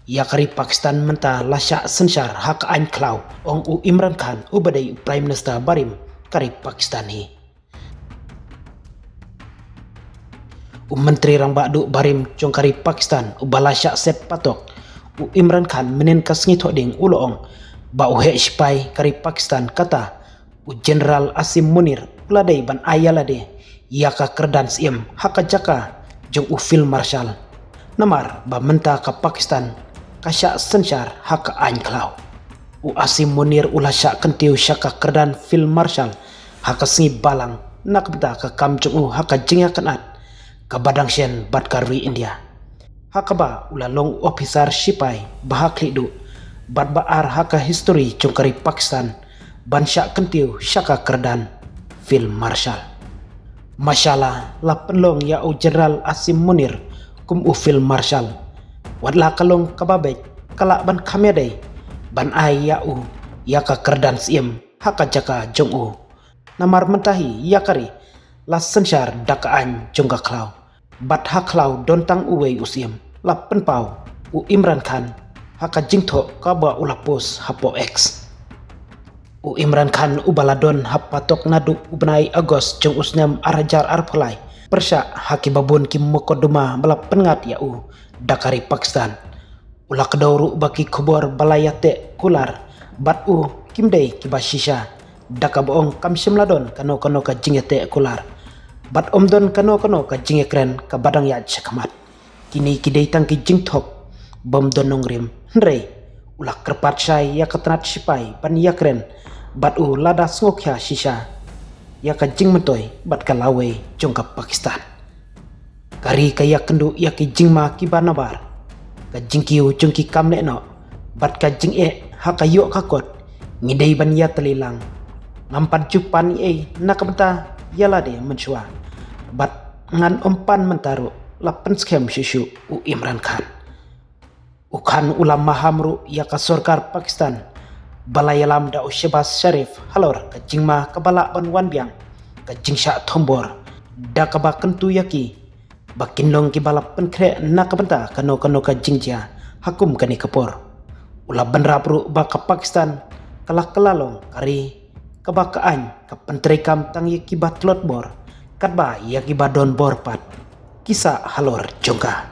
Ya kari Pakistan menta lasya sensar hak ain klau ong u Imran Khan u badai Prime Minister barim kari Pakistan hi. Menteri rang badu barim cong kari Pakistan u balasya sep patok u Imran Khan menen kasngi thoding uloong ba u he sipai kari Pakistan kata u General Asim Munir uladai ban ayalade yaka kerdan siem haka jaka jong u Field Marshal namar ba menta ka Pakistan kasya sensar haka ain klau u Asim Munir ulasya kentiu syaka kerdan Field Marshal haka sengi balang nak benta ka kam jong u haka jingya kanat ka badang syen bat karwi India haka ba ulalong officer sipai bahak lidu bat baar haka history jong kari Pakistan ban syak kentiu syaka kerdan Field Marshal. Masalah la penlong ya u General Asim Munir kum u Field Marshal wadlah kalong kababek kalak ban kamedai ban ai ya u ya ka kerdan siem haka jaka jong u namar mentahi ya kari la sensar dakaan jong ka klau bat ha klau dontang uwei usiem la penpau u Imran Khan haka jingtho ka ba ulapos hapo X u Imran Khan u baladon hapatok nadu ubnai Agos jong usnyam arajar arpulai persya haki babun kim mokoduma balap pengat ya u dakari Pakistan ula kedauru baki kubor balayate kular bat u kimdei kibashisha daka boong kam simladon kano ka jingete kular bat omdon kano ka jingekren ka badang ya chakamat kini kidei tangki jingthok bomdon nongrim hrei ula kerpat syai ya ketenat sipai ban yakren bat u lada sngokya shisha ya ka jingmentoi bat ka lawe jong ka Pakistan kari ka ya kendu ya ki jingma ki banabar ka jingkiu jong ki kamne no bat ka jing haka yok kakot ngidei ban ya telilang ngampat jupan nakabenta yalade mensua bat ngan ompan mentaru lapan skem syusyu u Imran Khan u Khan ulam mahamru ya ka sorkar Pakistan balayalam da u Shehbaz Sharif halor ka jingma ka balak ban wanbiang ka jingsha thombor da ka ba kentu yaki bakinlong ki balap penkre nakabenta kano ka jingja hakum kani kapor ula ban rapru ba ka Pakistan kalah kelalong kari kabakaan ka pentrikam tang yaki batlot bor katba yaki badon bor pat kisah halor jongka